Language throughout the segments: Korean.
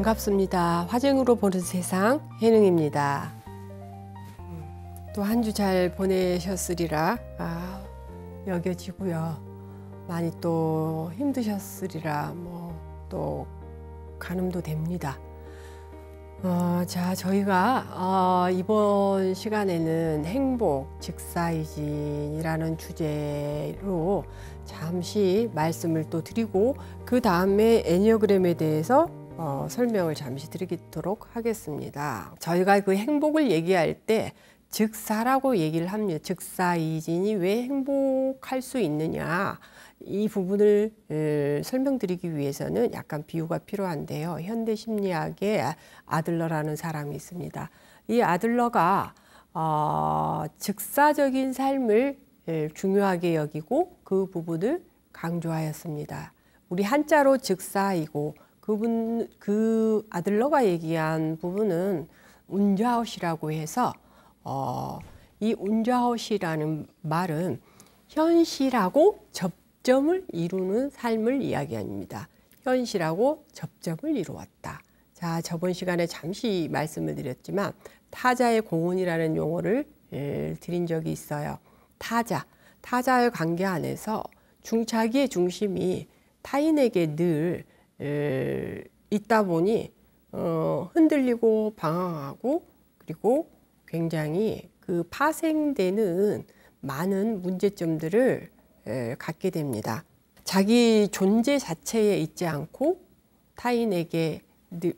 반갑습니다. 화쟁으로 보는 세상 혜능입니다. 또 한 주 잘 보내셨으리라 여겨지고요. 많이 또 힘드셨으리라 또 가늠도 됩니다. 자, 저희가 이번 시간에는 행복, 즉사이진이라는 주제로 잠시 말씀을 또 드리고 그 다음에 애니어그램에 대해서 설명을 잠시 드리도록 하겠습니다. 저희가 그 행복을 얘기할 때 즉사라고 얘기를 합니다. 즉사이진이 왜 행복할 수 있느냐, 이 부분을 설명드리기 위해서는 약간 비유가 필요한데요. 현대 심리학의 아들러라는 사람이 있습니다. 이 아들러가 즉사적인 삶을 중요하게 여기고 그 부분을 강조하였습니다. 우리 한자로 즉사이고 그 아들러가 얘기한 부분은 운좌헛이라고 해서 이 운좌헛이라는 말은 현실하고 접점을 이루는 삶을 이야기합니다. 현실하고 접점을 이루었다. 자, 저번 시간에 잠시 말씀을 드렸지만 타자의 공헌이라는 용어를 드린 적이 있어요. 타자의 관계 안에서 자기의 중심이 타인에게 늘 있다 보니 흔들리고 방황하고 그리고 굉장히 그 파생되는 많은 문제점들을 갖게 됩니다. 자기 존재 자체에 있지 않고 타인에게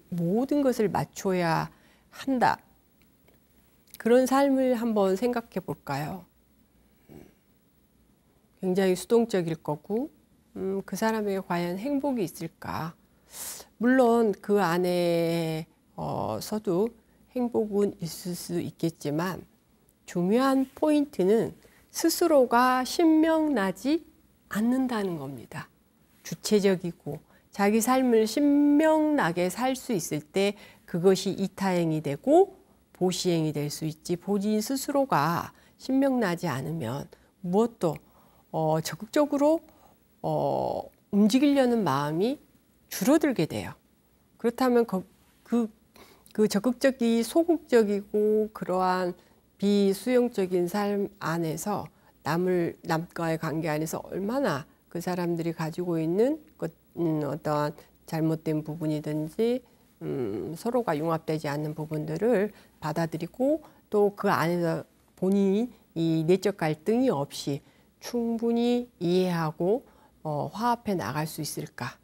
모든 것을 맞춰야 한다. 그런 삶을 한번 생각해 볼까요? 굉장히 수동적일 거고 그 사람에게 과연 행복이 있을까? 물론 그 안에서도 행복은 있을 수 있겠지만 중요한 포인트는 스스로가 신명나지 않는다는 겁니다. 주체적이고 자기 삶을 신명나게 살 수 있을 때 그것이 이타행이 되고 보시행이 될 수 있지, 본인 스스로가 신명나지 않으면 무엇도 적극적으로 움직이려는 마음이 줄어들게 돼요. 그렇다면 그 적극적이 소극적이고 그러한 비수용적인 삶 안에서 남과의 관계 안에서 얼마나 그 사람들이 가지고 있는 어떠한 잘못된 부분이든지 서로가 융합되지 않는 부분들을 받아들이고 또 그 안에서 본인이 이 내적 갈등이 없이 충분히 이해하고 화합해 나갈 수 있을까?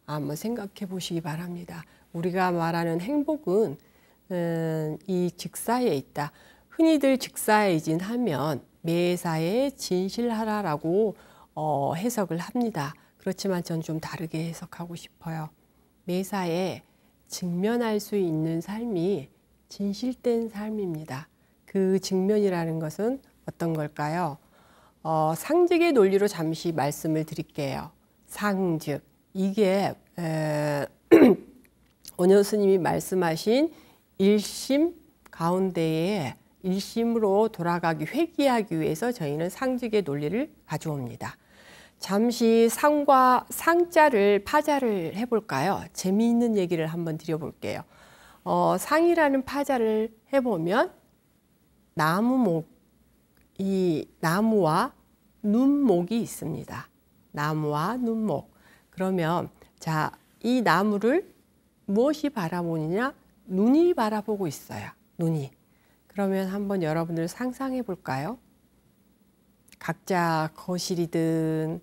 한번 생각해 보시기 바랍니다. 우리가 말하는 행복은 이 즉사에 있다. 흔히들 즉사이진 하면 매사에 진실하라라고 해석을 합니다. 그렇지만 전 좀 다르게 해석하고 싶어요. 매사에 직면할 수 있는 삶이 진실된 삶입니다. 그 직면이라는 것은 어떤 걸까요? 상직의 논리로 잠시 말씀을 드릴게요. 상즉, 이게 원효 스님이 말씀하신 일심 가운데에 일심으로 돌아가기, 회귀하기 위해서 저희는 상직의 논리를 가져옵니다. 잠시 상과 상자를 파자를 해볼까요? 재미있는 얘기를 한번 드려볼게요. 상이라는 파자를 해보면 이 나무와 눈목이 있습니다. 나무와 눈목. 그러면 자, 이 나무를 무엇이 바라보느냐? 눈이 바라보고 있어요. 눈이. 그러면 한번 여러분들 상상해 볼까요? 각자 거실이든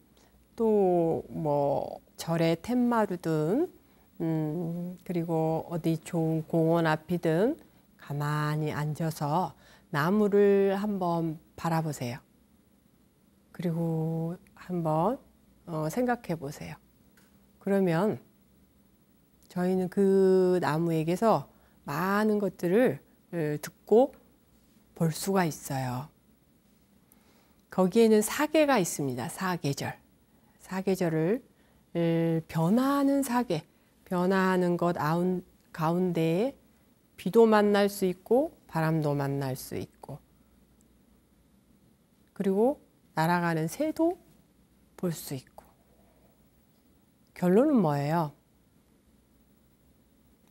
또 절의 텐마루든 그리고 어디 좋은 공원 앞이든 가만히 앉아서 나무를 한번 바라보세요. 그리고 한번 생각해 보세요. 그러면 저희는 그 나무에게서 많은 것들을 듣고 볼 수가 있어요. 거기에는 사계가 있습니다. 사계절. 사계절을 변화하는 사계, 변화하는 것 가운데에 비도 만날 수 있고 바람도 만날 수 있고 그리고 날아가는 새도 볼 수 있고 결론은 뭐예요?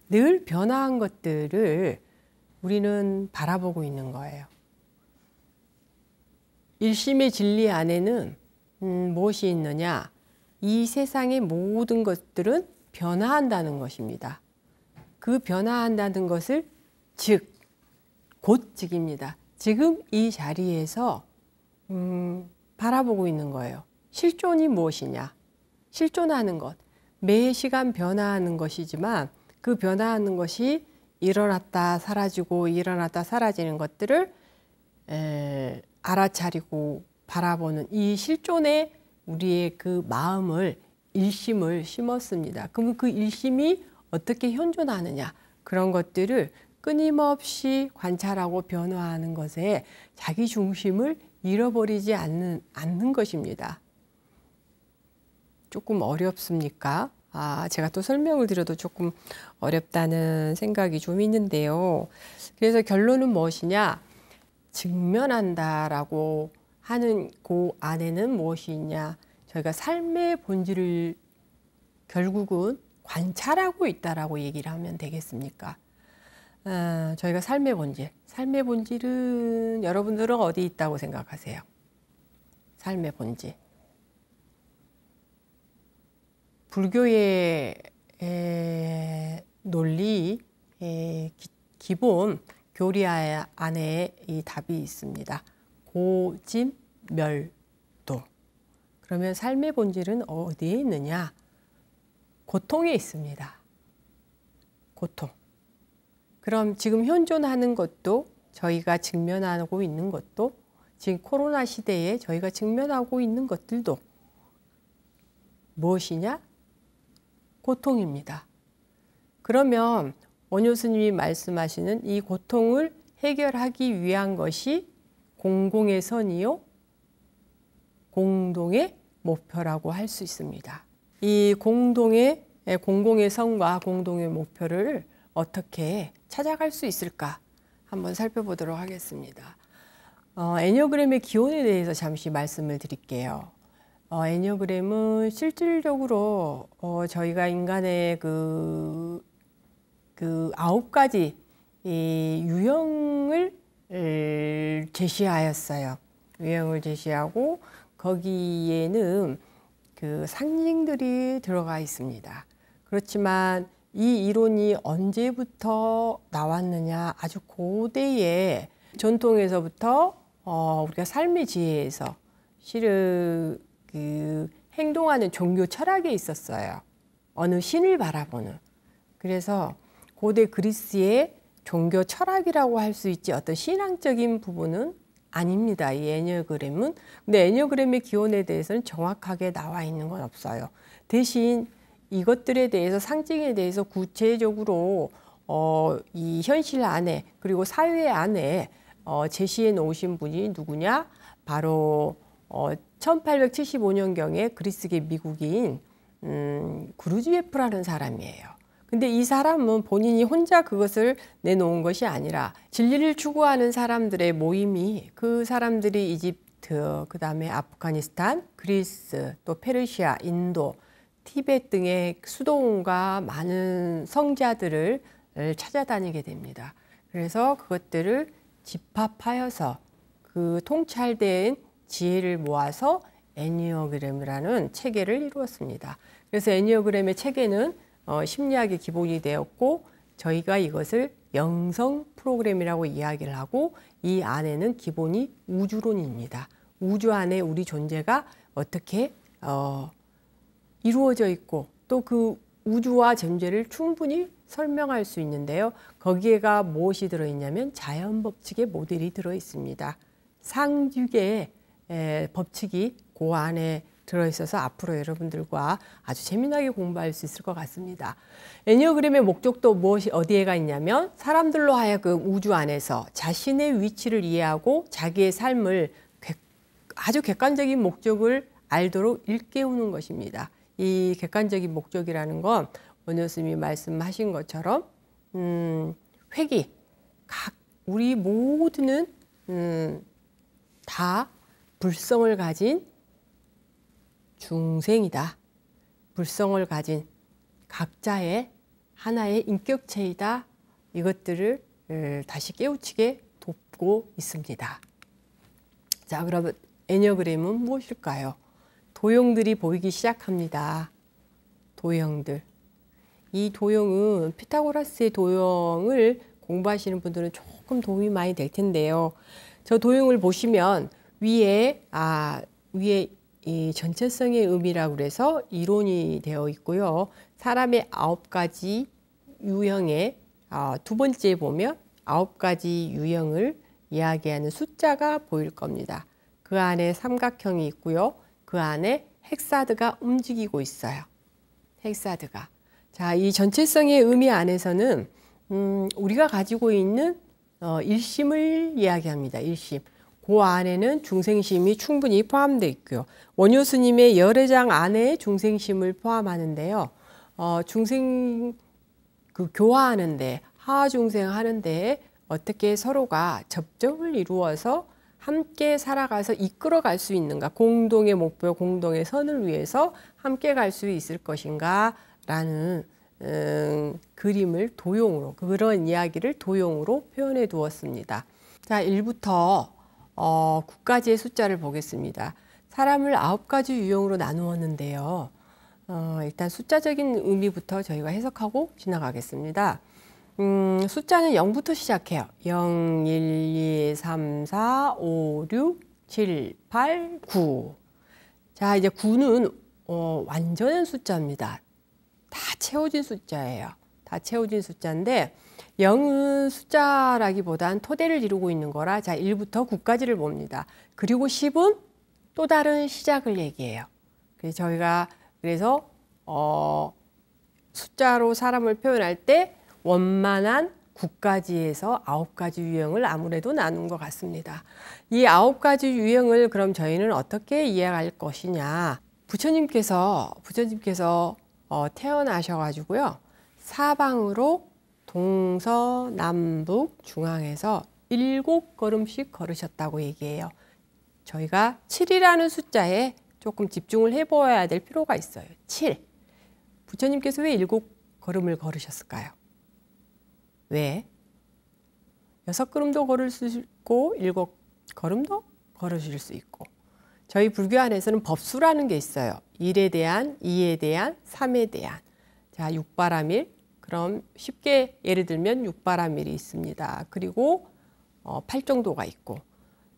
늘 변화한 것들을 우리는 바라보고 있는 거예요. 일심의 진리 안에는 무엇이 있느냐? 이 세상의 모든 것들은 변화한다는 것입니다. 그 변화한다는 것을 곧입니다. 지금 이 자리에서 바라보고 있는 거예요. 실존이 무엇이냐? 실존하는 것. 매 시간 변화하는 것이지만 그 변화하는 것이 일어났다 사라지고 일어났다 사라지는 것들을 알아차리고 바라보는 이 실존에 우리의 그 마음을 일심을 심었습니다. 그러면 그 일심이 어떻게 현존하느냐 그런 것들을 끊임없이 관찰하고 변화하는 것에 자기 중심을 잃어버리지 않는 것입니다. 조금 어렵습니까? 제가 또 설명을 드려도 조금 어렵다는 생각이 좀 있는데요. 그래서 결론은 무엇이냐? 직면한다라고 하는 그 안에는 무엇이 있냐? 저희가 삶의 본질을 결국은 관찰하고 있다라고 얘기를 하면 되겠습니까? 저희가 삶의 본질은 여러분들은 어디 있다고 생각하세요? 삶의 본질. 불교의 논리 기본 교리 안에 이 답이 있습니다. 고진멸도. 그러면 삶의 본질은 어디에 있느냐? 고통에 있습니다. 고통. 그럼 지금 현존하는 것도 저희가 직면하고 있는 것도 지금 코로나 시대에 저희가 직면하고 있는 것들도 무엇이냐? 고통입니다. 그러면 원효 스님이 말씀하시는 이 고통을 해결하기 위한 것이 공공의 선이요, 공동의 목표라고 할 수 있습니다. 이 공공의 선과 공동의 목표를 어떻게 찾아갈 수 있을까? 한번 살펴보도록 하겠습니다. 애니어그램의 기원에 대해서 잠시 말씀을 드릴게요. 애니어그램은 실질적으로 저희가 인간의 그 9가지 유형을 제시하였어요. 유형을 제시하고 거기에는 그 상징들이 들어가 있습니다. 그렇지만 이 이론이 언제부터 나왔느냐? 아주 고대의 전통에서부터 우리가 삶의 지혜에서 실은 그 행동하는 종교 철학에 있었어요. 어느 신을 바라보는. 그래서 고대 그리스의 종교 철학이라고 할 수 있지 어떤 신앙적인 부분은 아닙니다. 이 애니어그램은. 근데 애니어그램의 기원에 대해서는 정확하게 나와 있는 건 없어요. 대신 이것들에 대해서 상징에 대해서 구체적으로 이 현실 안에 그리고 사회 안에 제시해 놓으신 분이 누구냐? 바로 1875년경에 그리스계 미국인 그루지예프라는 사람이에요. 근데 이 사람은 본인이 혼자 그것을 내놓은 것이 아니라 진리를 추구하는 사람들의 모임이 그 사람들이 이집트, 그 다음에 아프가니스탄, 그리스, 또 페르시아, 인도, 티베트 등의 수도원과 많은 성자들을 찾아다니게 됩니다. 그래서 그것들을 집합하여서 그 통찰된 지혜를 모아서 애니어그램이라는 체계를 이루었습니다. 그래서 애니어그램의 체계는 심리학의 기본이 되었고 저희가 이것을 영성 프로그램이라고 이야기를 하고 이 안에는 기본이 우주론입니다. 우주 안에 우리 존재가 어떻게 이루어져 있고 또 그 우주와 존재를 충분히 설명할 수 있는데요. 거기에가 무엇이 들어있냐면 자연 법칙의 모델이 들어있습니다. 상륙의 법칙이 그 안에 들어있어서 앞으로 여러분들과 아주 재미나게 공부할 수 있을 것 같습니다. 애니어그램의 목적도 무엇이 어디에가 있냐면 사람들로 하여금 우주 안에서 자신의 위치를 이해하고 자기의 삶을 아주 객관적인 목적을 알도록 일깨우는 것입니다. 이 객관적인 목적이라는 건 원효 스님이 말씀하신 것처럼 회귀, 우리 모두는 다 불성을 가진 중생이다. 불성을 가진 각자의 하나의 인격체이다. 이것들을 다시 깨우치게 돕고 있습니다. 자, 그러면 애니어그램은 무엇일까요? 도형들이 보이기 시작합니다. 도형들. 이 도형은 피타고라스의 도형을 공부하시는 분들은 조금 도움이 많이 될 텐데요. 저 도형을 보시면 위에 이 전체성의 의미라고 그래서 이론이 되어 있고요. 사람의 9가지 유형의 두 번째에 보면 9가지 유형을 이야기하는 숫자가 보일 겁니다. 그 안에 삼각형이 있고요. 그 안에 헥사드가 움직이고 있어요. 헥사드가. 자, 이 전체성의 의미 안에서는 우리가 가지고 있는 일심을 이야기합니다. 일심. 그 안에는 중생심이 충분히 포함되어 있고요. 원효 스님의 열애장 안에 중생심을 포함하는데요. 중생 교화하는데, 하중생 하는데 어떻게 서로가 접점을 이루어서 함께 살아가서 이끌어갈 수 있는가, 공동의 목표, 공동의 선을 위해서 함께 갈 수 있을 것인가 라는 그림을 도용으로, 그런 이야기를 도용으로 표현해 두었습니다. 자, 1부터 9가지의 숫자를 보겠습니다. 사람을 9가지 유형으로 나누었는데요. 일단 숫자적인 의미부터 저희가 해석하고 지나가겠습니다. 숫자는 0부터 시작해요. 0, 1, 2, 3, 4, 5, 6, 7, 8, 9. 자, 이제 9는 완전한 숫자입니다. 다 채워진 숫자예요. 다 채워진 숫자인데 0은 숫자라기보단 토대를 이루고 있는 거라, 자, 1부터 9까지를 봅니다. 그리고 10은 또 다른 시작을 얘기해요. 그래서 저희가 숫자로 사람을 표현할 때 원만한 9가지에서 9가지 유형을 아무래도 나눈 것 같습니다. 이 9가지 유형을 그럼 저희는 어떻게 이해할 것이냐. 부처님께서 태어나셔가지고요. 사방으로 동서남북 중앙에서 7걸음씩 걸으셨다고 얘기해요. 저희가 7이라는 숫자에 조금 집중을 해보아야 될 필요가 있어요. 7. 부처님께서 왜 7걸음을 걸으셨을까요? 왜? 6걸음도 걸을 수 있고 7걸음도 걸으실 수 있고, 저희 불교 안에서는 법수라는 게 있어요. 1에 대한, 2에 대한, 3에 대한. 자, 6바라밀. 그럼 쉽게 예를 들면 6바라밀이 있습니다. 그리고 8정도가 있고,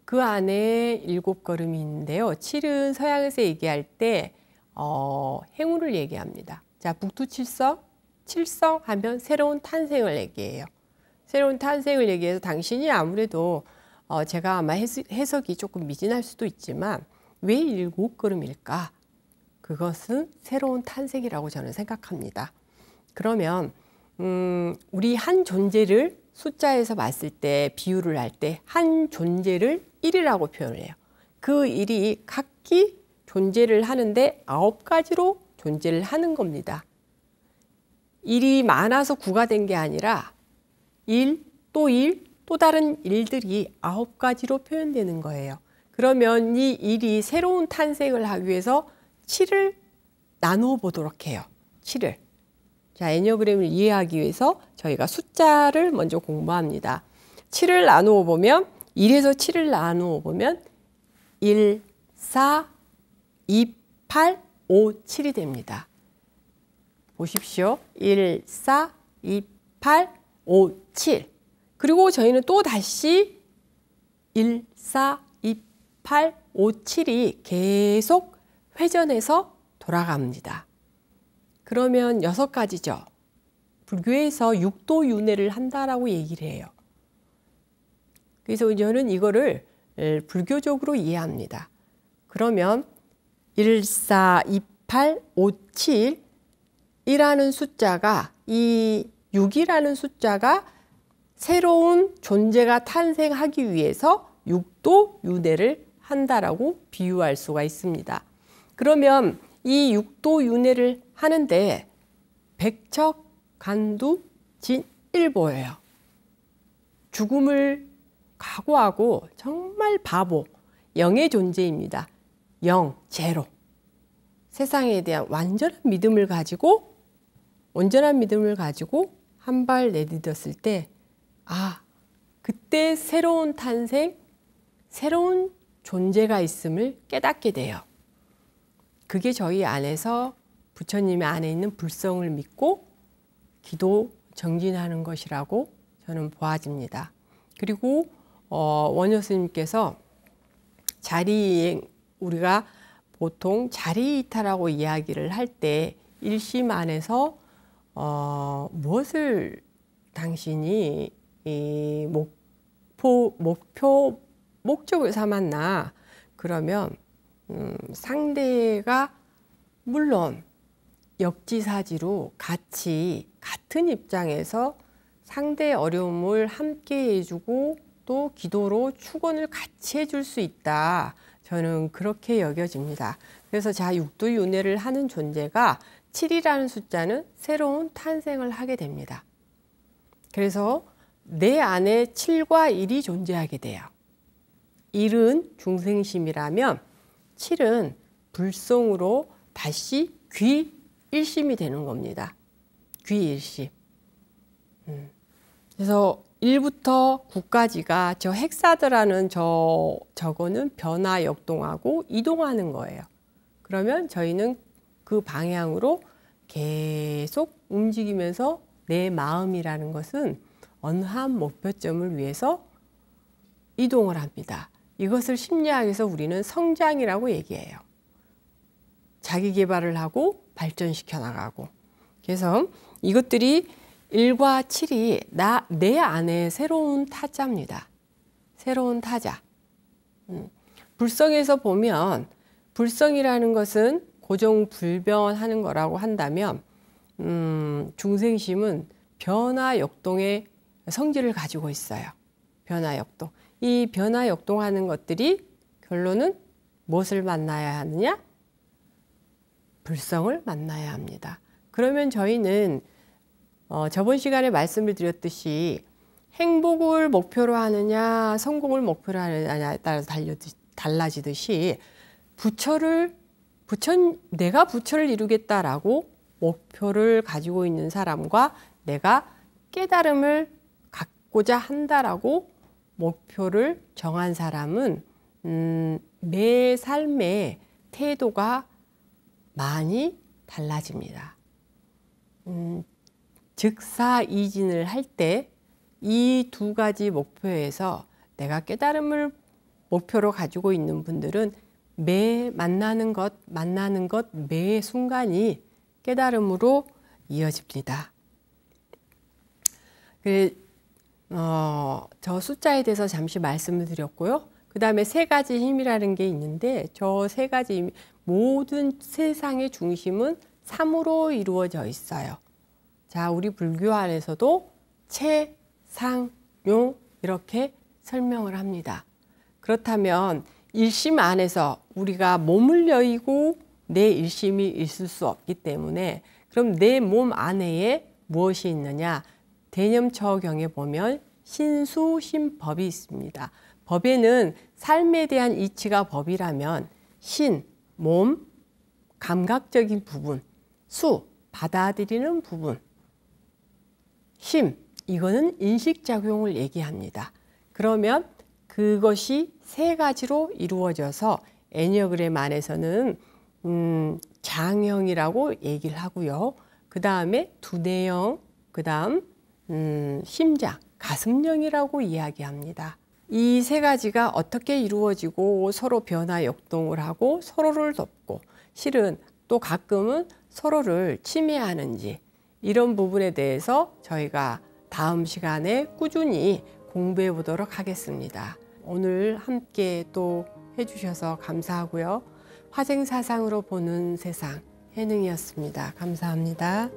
그 안에 7걸음이 있는데요. 7은 서양에서 얘기할 때 행운을 얘기합니다. 자, 북두칠성, 칠성 하면 새로운 탄생을 얘기해요. 새로운 탄생을 얘기해서 당신이 아무래도 제가 아마 해석이 조금 미진할 수도 있지만 왜 7걸음일까? 그것은 새로운 탄생이라고 저는 생각합니다. 그러면 우리 한 존재를 숫자에서 봤을 때, 비유를 할 때 한 존재를 1이라고 표현을 해요. 그 1이 각기 존재를 하는데 9가지로 존재를 하는 겁니다. 1이 많아서 9가 된 게 아니라 1, 또 다른 일들이 9가지로 표현되는 거예요. 그러면 이 1이 새로운 탄생을 하기 위해서 7을 나누어 보도록 해요. 7을. 자, 애니어그램을 이해하기 위해서 저희가 숫자를 먼저 공부합니다. 7을 나누어 보면, 1에서 7을 나누어 보면 1, 4, 2, 8, 5, 7이 됩니다. 보십시오. 1, 4, 2, 8, 5, 7. 그리고 저희는 또 다시 1, 4, 2, 8, 5, 7이 계속 회전해서 돌아갑니다. 그러면 6가지죠. 불교에서 6도윤회를 한다라고 얘기를 해요. 그래서 저는 이거를 불교적으로 이해합니다. 그러면 1, 4, 2, 8, 5, 7이라는 숫자가, 이 6이라는 숫자가 새로운 존재가 탄생하기 위해서 6도윤회를 한다라고 비유할 수가 있습니다. 그러면 이 6도윤회를 하는데 백척간두진일보예요. 죽음을 각오하고 정말 바보, 영의 존재입니다. 영, 제로. 세상에 대한 완전한 믿음을 가지고 온전한 믿음을 가지고 한 발 내딛었을 때, 그때 새로운 탄생, 새로운 존재가 있음을 깨닫게 돼요. 그게 저희 안에서 부처님의 안에 있는 불성을 믿고 기도 정진하는 것이라고 저는 보아집니다. 그리고 원효 스님께서 자리이행, 우리가 보통 자리이탈하고 이야기를 할 때 일심 안에서 무엇을 당신이 이 목적을 삼았나? 그러면 상대가 물론 역지사지로 같은 입장에서 상대의 어려움을 함께 해주고 또 기도로 축원을 같이 해줄 수 있다. 저는 그렇게 여겨집니다. 그래서 육도윤회를 하는 존재가 7이라는 숫자는 새로운 탄생을 하게 됩니다. 그래서 내 안에 7과 1이 존재하게 돼요. 1은 중생심이라면 7은 불성으로 다시 귀일심이 되는 겁니다. 귀일심. 그래서 1부터 9까지가 저 헥사드라는 저거는 변화 역동하고 이동하는 거예요. 그러면 저희는 그 방향으로 계속 움직이면서 내 마음이라는 것은 어느 한 목표점을 위해서 이동을 합니다. 이것을 심리학에서 우리는 성장이라고 얘기해요. 자기 개발을 하고 발전시켜 나가고. 그래서 이것들이 1과 7이 내 안에 새로운 타자입니다. 새로운 타자. 불성에서 보면 불성이라는 것은 고정불변하는 거라고 한다면 중생심은 변화역동의 성질을 가지고 있어요. 변화역동. 이 변화역동하는 것들이 결론은 무엇을 만나야 하느냐? 불성을 만나야 합니다. 그러면 저희는 저번 시간에 말씀을 드렸듯이 행복을 목표로 하느냐 성공을 목표로 하느냐에 따라서 달라지듯이 내가 부처를 이루겠다라고 목표를 가지고 있는 사람과 내가 깨달음을 갖고자 한다라고 목표를 정한 사람은 내 삶의 태도가 많이 달라집니다. 즉사이진을 할 때 이 두 가지 목표에서 내가 깨달음을 목표로 가지고 있는 분들은 매 만나는 것 매 순간이 깨달음으로 이어집니다. 저 숫자에 대해서 잠시 말씀을 드렸고요. 그 다음에 세 가지 힘이라는 게 있는데 저 세 가지 힘, 모든 세상의 중심은 3으로 이루어져 있어요. 자, 우리 불교 안에서도 체, 상, 용 이렇게 설명을 합니다. 그렇다면 일심 안에서 우리가 몸을 여의고 내 일심이 있을 수 없기 때문에 그럼 내 몸 안에 무엇이 있느냐? 대념처경에 보면 신수신법이 있습니다. 법에는 삶에 대한 이치가 법이라면 신, 몸, 감각적인 부분, 수, 받아들이는 부분, 심, 이거는 인식작용을 얘기합니다. 그러면 그것이 세 가지로 이루어져서 애니어그램 안에서는 장형이라고 얘기를 하고요. 그 다음에 두뇌형, 그 다음 심장, 가슴형이라고 이야기합니다. 이 세 가지가 어떻게 이루어지고 서로 변화 역동을 하고 서로를 돕고 실은 또 가끔은 서로를 침해하는지 이런 부분에 대해서 저희가 다음 시간에 꾸준히 공부해 보도록 하겠습니다. 오늘 함께 또 해주셔서 감사하고요. 화생사상으로 보는 세상 해능이었습니다. 감사합니다.